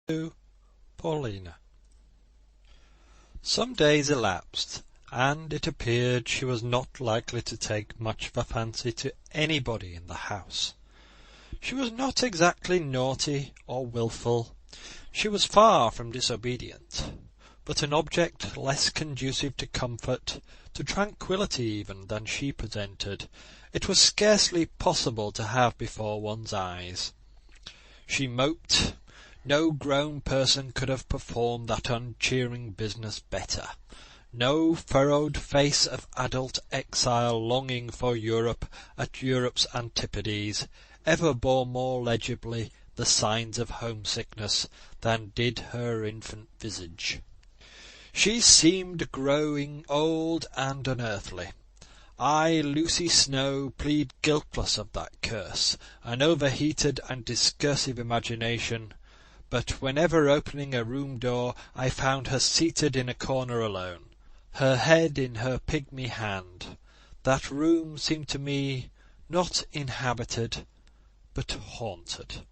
to Paulina. Some days elapsed, and it appeared she was not likely to take much of a fancy to anybody in the house. She was not exactly naughty or wilful. She was far from disobedient, but an object less conducive to comfort, to tranquillity even, than she presented, it was scarcely possible to have before one's eyes. She moped. No grown person could have performed that uncheering business better. No furrowed face of adult exile longing for Europe at Europe's antipodes ever bore more legibly the signs of homesickness than did her infant visage. She seemed growing old and unearthly. I, Lucy Snowe, plead guiltless of that curse, an overheated and discursive imagination. But whenever opening a room door, I found her seated in a corner alone, her head in her pygmy hand. That room seemed to me not inhabited, but haunted.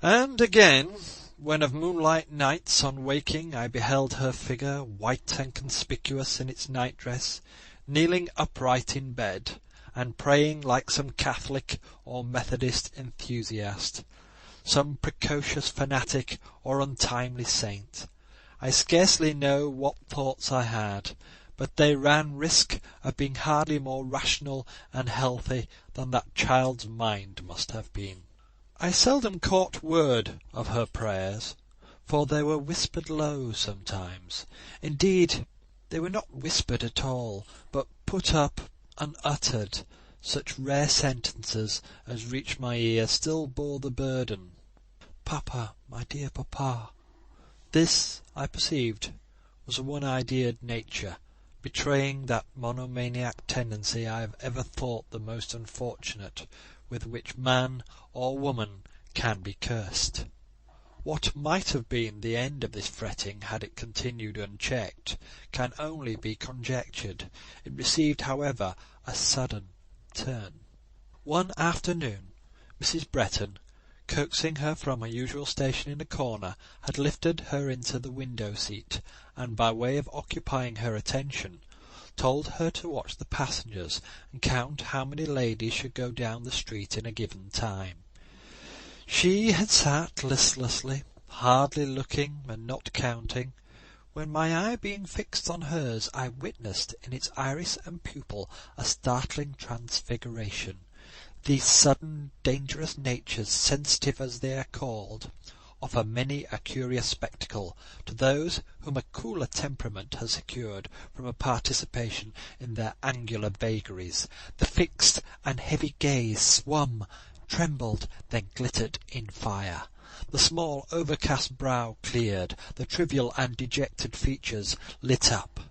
And again, when of moonlight nights on waking I beheld her figure, white and conspicuous in its nightdress, kneeling upright in bed, and praying like some Catholic or Methodist enthusiast, some precocious fanatic or untimely saint, I scarcely know what thoughts I had, but they ran risk of being hardly more rational and healthy than that child's mind must have been. I seldom caught word of her prayers, for they were whispered low sometimes. Indeed, they were not whispered at all, but put up unuttered. Such rare sentences as reached my ear still bore the burden. "Papa, my dear papa." This, I perceived, was a one-ideaed nature, betraying that monomaniac tendency I have ever thought the most unfortunate, with which man or woman can be cursed. What might have been the end of this fretting had it continued unchecked, can only be conjectured. It received, however, a sudden turn. One afternoon, Mrs. Bretton, coaxing her from her usual station in a corner, had lifted her into the window-seat, and by way of occupying her attention, told her to watch the passengers and count how many ladies should go down the street in a given time. She had sat listlessly, hardly looking and not counting, when, my eye being fixed on hers, I witnessed in its iris and pupil a startling transfiguration. These sudden, dangerous natures, sensitive as they are called, offer many a curious spectacle to those whom a cooler temperament has secured from a participation in their angular vagaries. The fixed and heavy gaze swum, trembled, then glittered in fire. The small overcast brow cleared, the trivial and dejected features lit up,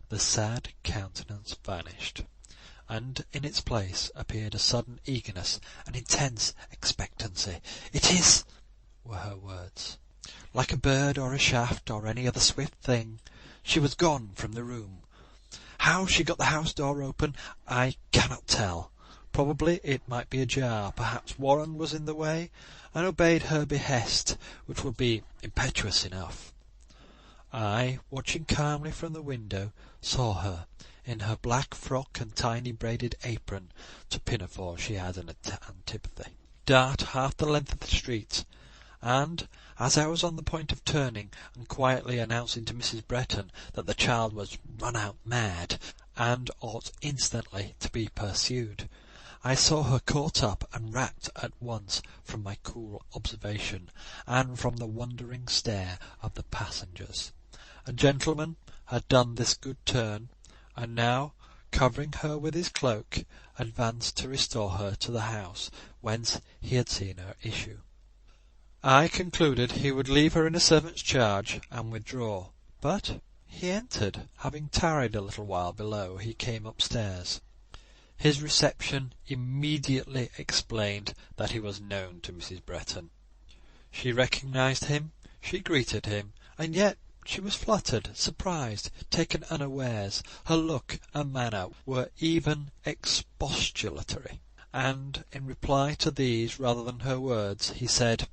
the sad countenance vanished, and in its place appeared a sudden eagerness, an intense expectancy. "It is," were her words. Like a bird or a shaft or any other swift thing, she was gone from the room. How she got the house door open I cannot tell. Probably it might be ajar, perhaps Warren was in the way, and obeyed her behest, which would be impetuous enough. I, watching calmly from the window, saw her, in her black frock and tiny braided apron (to pinafore she had an antipathy), dart half the length of the street, and, as I was on the point of turning and quietly announcing to Mrs. Bretton that the child was run out mad, and ought instantly to be pursued, I saw her caught up and rapt at once from my cool observation, and from the wondering stare of the passengers. A gentleman had done this good turn, and now, covering her with his cloak, advanced to restore her to the house whence he had seen her issue. I concluded he would leave her in a servant's charge and withdraw, but he entered. Having tarried a little while below, he came upstairs. His reception immediately explained that he was known to Mrs. Bretton. She recognised him, she greeted him, and yet she was fluttered, surprised, taken unawares. Her look and manner were even expostulatory, and in reply to these rather than her words, he said,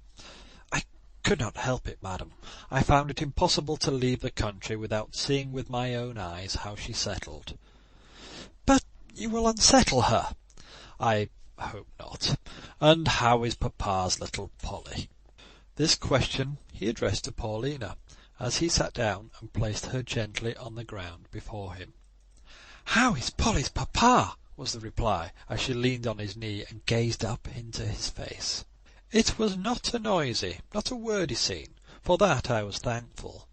"I could not help it, madam. I found it impossible to leave the country without seeing with my own eyes how she settled." "But you will unsettle her." "I hope not. And how is papa's little Polly?" This question he addressed to Paulina, as he sat down and placed her gently on the ground before him. "How is Polly's papa?" was the reply, as she leaned on his knee and gazed up into his face. It was not a noisy, not a wordy scene, for that I was thankful,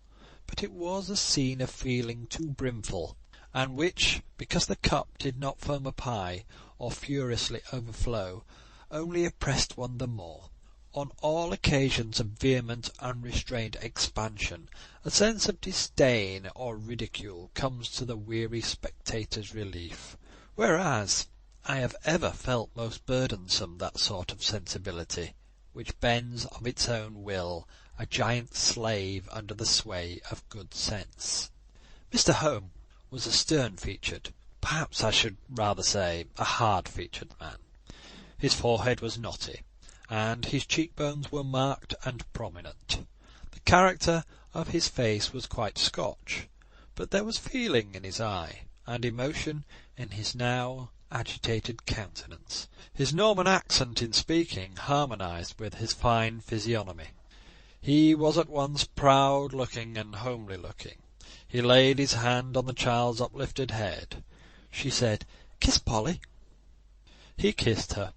but it was a scene of feeling too brimful, and which, because the cup did not foam a pie, or furiously overflow, only oppressed one the more. On all occasions of vehement, unrestrained expansion, a sense of disdain or ridicule comes to the weary spectator's relief, whereas I have ever felt most burdensome that sort of sensibility, which bends of its own will, a giant slave under the sway of good sense. Mr. Home was a stern-featured, perhaps I should rather say a hard-featured man. His forehead was knotty, and his cheekbones were marked and prominent. The character of his face was quite Scotch, but there was feeling in his eye, and emotion in his now agitated countenance. His Norman accent in speaking harmonised with his fine physiognomy. He was at once proud-looking and homely-looking. He laid his hand on the child's uplifted head. She said, "Kiss Polly." He kissed her.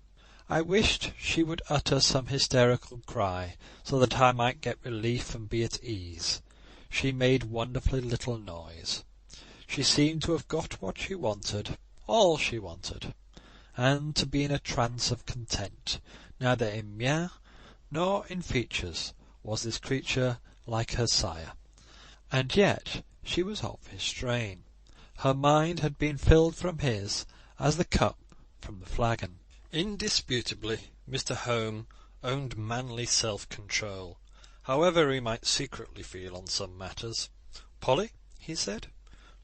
I wished she would utter some hysterical cry, so that I might get relief and be at ease. She made wonderfully little noise. She seemed to have got what she wanted, all she wanted, and to be in a trance of content. Neither in mien nor in features was this creature like her sire, and yet she was of his strain. Her mind had been filled from his, as the cup from the flagon. Indisputably, Mr. Home owned manly self-control, however he might secretly feel on some matters. "Polly," he said,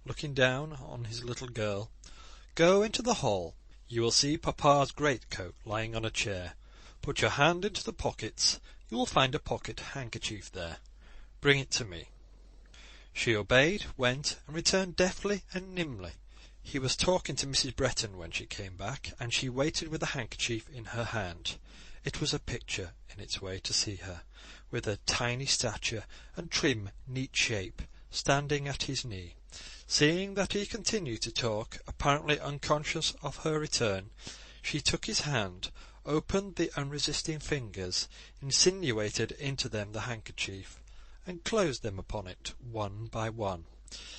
looking down on his little girl, "go into the hall. You will see papa's greatcoat lying on a chair. Put your hand into the pockets. You will find a pocket handkerchief there. Bring it to me." She obeyed, went, and returned deftly and nimbly. He was talking to Mrs. Bretton when she came back, and she waited with the handkerchief in her hand. It was a picture in its way to see her, with her tiny stature and trim, neat shape, standing at his knee. Seeing that he continued to talk, apparently unconscious of her return, she took his hand, opened the unresisting fingers, insinuated into them the handkerchief, and closed them upon it one by one.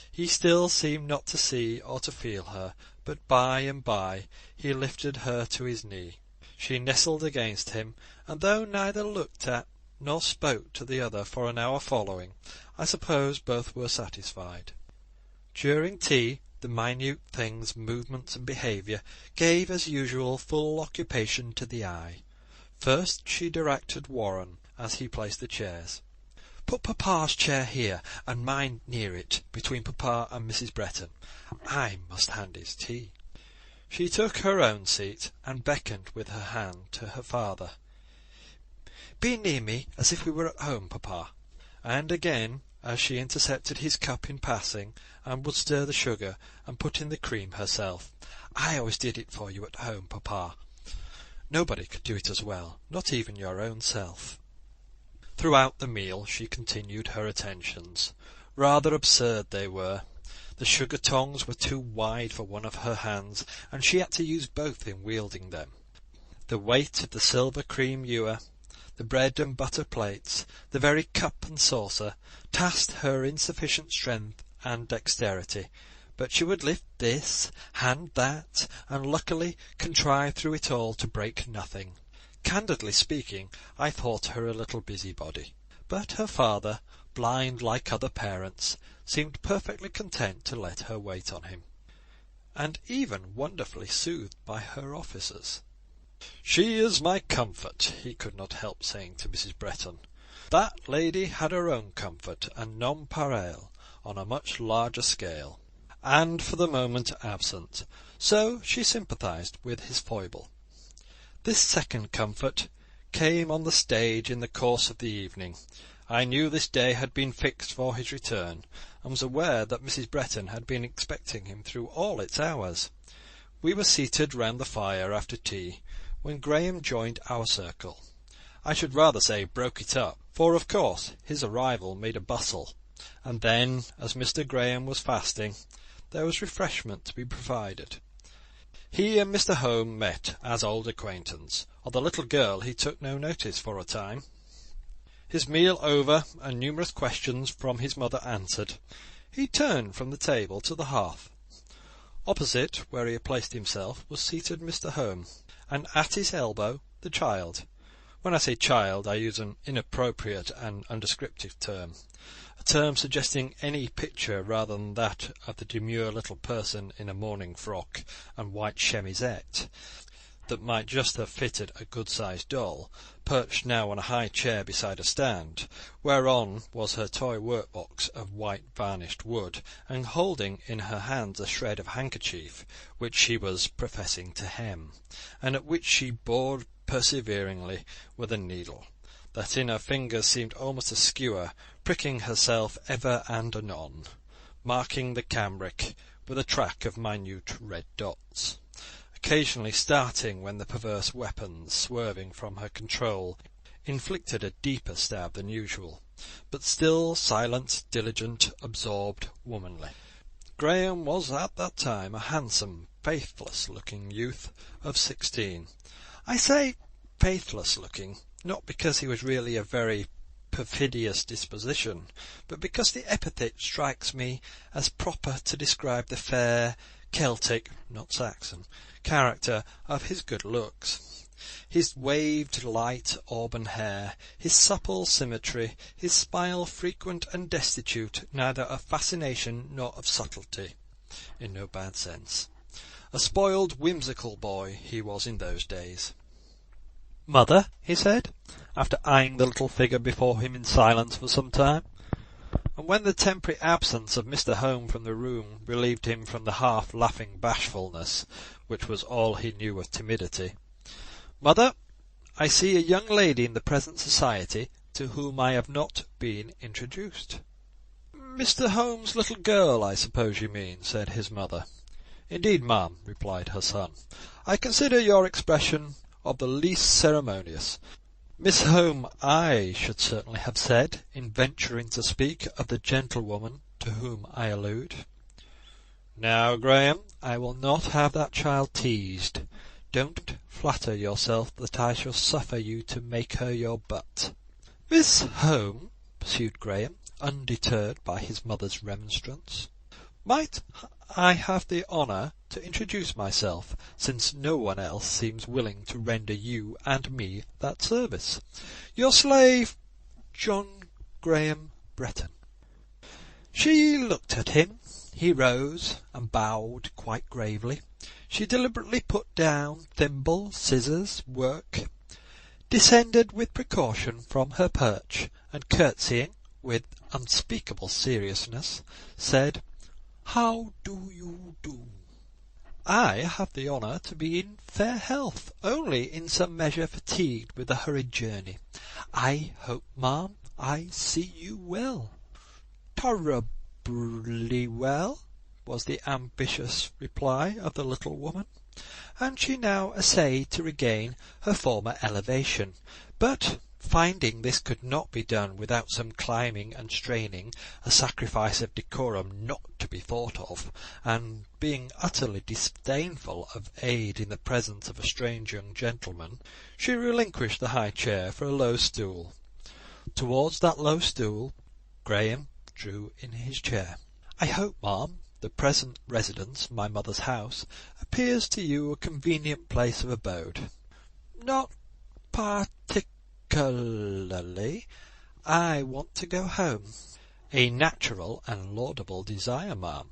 He still seemed not to see or to feel her, but by and by he lifted her to his knee. She nestled against him, and though neither looked at nor spoke to the other for an hour following, I suppose both were satisfied. During tea, the minute things, movements, and behaviour gave, as usual, full occupation to the eye. First she directed Warren, as he placed the chairs. "Put papa's chair here, and mine near it, between papa and Mrs. Bretton. I must hand his tea." She took her own seat, and beckoned with her hand to her father. "Be near me, as if we were at home, papa." And again, as she intercepted his cup in passing, and would stir the sugar and put in the cream herself, "I always did it for you at home, papa. Nobody could do it as well, not even your own self." Throughout the meal she continued her attentions. Rather absurd they were. The sugar tongs were too wide for one of her hands, and she had to use both in wielding them. The weight of the silver cream ewer, the bread and butter plates, the very cup and saucer, tasked her insufficient strength and dexterity, but she would lift this, hand that, and luckily contrive through it all to break nothing. Candidly speaking, I thought her a little busybody, but her father, blind like other parents, seemed perfectly content to let her wait on him, and even wonderfully soothed by her officers. "She is my comfort," he could not help saying to Mrs. Bretton. That lady had her own comfort and nonpareil on a much larger scale, and for the moment absent, so she sympathised with his foible. This second comfort came on the stage in the course of the evening. I knew this day had been fixed for his return, and was aware that Mrs. Bretton had been expecting him through all its hours. We were seated round the fire after tea, when Graham joined our circle. I should rather say broke it up, for of course his arrival made a bustle, and then, as Mr. Graham was fasting, there was refreshment to be provided. He and Mr. Home met as old acquaintance. Of the little girl he took no notice for a time. His meal over, and numerous questions from his mother answered, he turned from the table to the hearth. Opposite, where he had placed himself, was seated Mr. Home, and at his elbow the child. When I say child, I use an inappropriate and undescriptive term, a term suggesting any picture rather than that of the demure little person in a morning frock and white chemisette, that might just have fitted a good-sized doll, perched now on a high chair beside a stand, whereon was her toy workbox of white varnished wood, and holding in her hands a shred of handkerchief, which she was professing to hem, and at which she bored perseveringly with a needle, that in her fingers seemed almost a skewer, pricking herself ever and anon, marking the cambric with a track of minute red dots, occasionally starting when the perverse weapon, swerving from her control, inflicted a deeper stab than usual, but still silent, diligent, absorbed, womanly. Graham was at that time a handsome, faithless-looking youth of 16. I say faithless-looking, not because he was really a very perfidious disposition, but because the epithet strikes me as proper to describe the fair, Celtic, not Saxon, character of his good looks. His waved light auburn hair, his supple symmetry, his smile frequent and destitute neither of fascination nor of subtlety, in no bad sense. A spoiled, whimsical boy he was in those days. "Mother," he said, after eyeing the little figure before him in silence for some time, and when the temporary absence of Mr. Home from the room relieved him from the half-laughing bashfulness which was all he knew of timidity, "Mother, I see a young lady in the present society to whom I have not been introduced." "Mr. Home's little girl, I suppose you mean," said his mother. "Indeed, ma'am," replied her son, "I consider your expression of the least ceremonious. Miss Home, I should certainly have said, in venturing to speak of the gentlewoman to whom I allude." "Now, Graham, I will not have that child teased. Don't flatter yourself that I shall suffer you to make her your butt." "Miss Home," pursued Graham, undeterred by his mother's remonstrance, "might I have the honour to introduce myself, since no one else seems willing to render you and me that service? Your slave, John Graham Bretton." She looked at him. He rose and bowed quite gravely. She deliberately put down thimble, scissors, work, descended with precaution from her perch, and curtsying with unspeakable seriousness, said, "How do you do? I have the honour to be in fair health, only in some measure fatigued with the hurried journey. I hope, ma'am, I see you well." "Tolerably well," was the ambitious reply of the little woman, and she now essayed to regain her former elevation, but, finding this could not be done without some climbing and straining, a sacrifice of decorum not to be thought of, and being utterly disdainful of aid in the presence of a strange young gentleman, she relinquished the high chair for a low stool. Towards that low stool Graham drew in his chair. "I hope, ma'am, the present residence, my mother's house, appears to you a convenient place of abode." "Not particularly. I want to go home." "A natural and laudable desire, ma'am,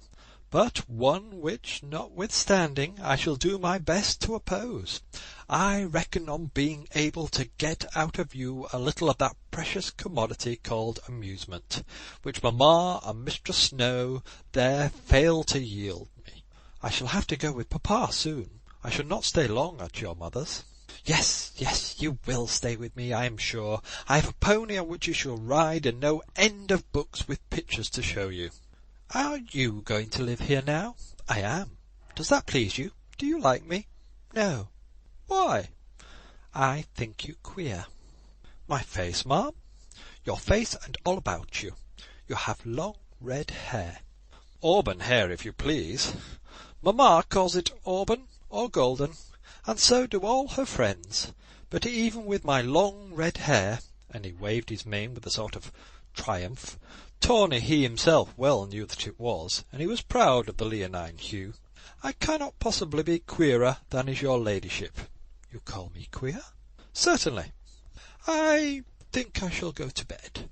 but one which, notwithstanding, I shall do my best to oppose. I reckon on being able to get out of you a little of that precious commodity called amusement, which mamma and Mistress Snow there fail to yield me. I shall have to go with papa soon. I shall not stay long at your mother's." Yes, yes, you will stay with me, I am sure. I have a pony on which you shall ride, and no end of books with pictures to show you. Are you going to live here now? I am. Does that please you? Do you like me? No. Why? I think you queer. My face, ma'am? Your face and all about you. You have long red hair. Auburn hair, if you please. Mamma calls it auburn or golden, and so do all her friends. But even with my long red hair, and he waved his mane with a sort of triumph, Tawny he himself well knew that it was, and he was proud of the leonine hue, I cannot possibly be queerer than is your ladyship. You call me queer? Certainly. I think I shall go to bed.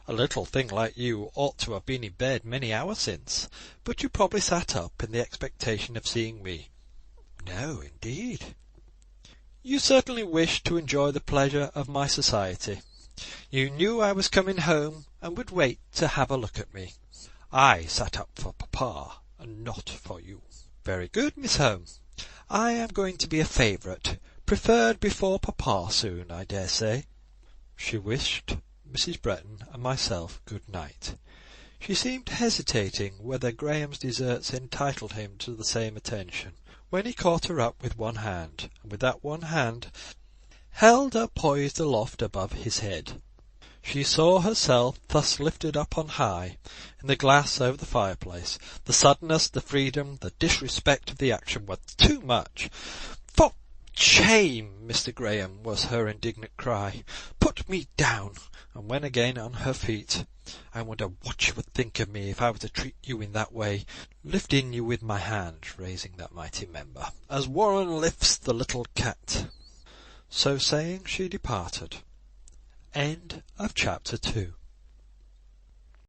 A little thing like you ought to have been in bed many hours since, but you probably sat up in the expectation of seeing me. No, indeed. You certainly wished to enjoy the pleasure of my society. You knew I was coming home, and would wait to have a look at me. I sat up for papa, and not for you. Very good, Miss Home. I am going to be a favourite, preferred before papa soon, I dare say. She wished Mrs. Bretton and myself good night. She seemed hesitating whether Graham's deserts entitled him to the same attention, when he caught her up with one hand, and with that one hand held her poised aloft above his head. She saw herself thus lifted up on high, in the glass over the fireplace. The suddenness, the freedom, the disrespect of the action were too much. "For shame, Mr. Graham," was her indignant cry. "Put me down." And when again on her feet, "I wonder what you would think of me if I were to treat you in that way, lifting you with my hand," raising that mighty member, "as Warren lifts the little cat." So saying, she departed. End of chapter 2.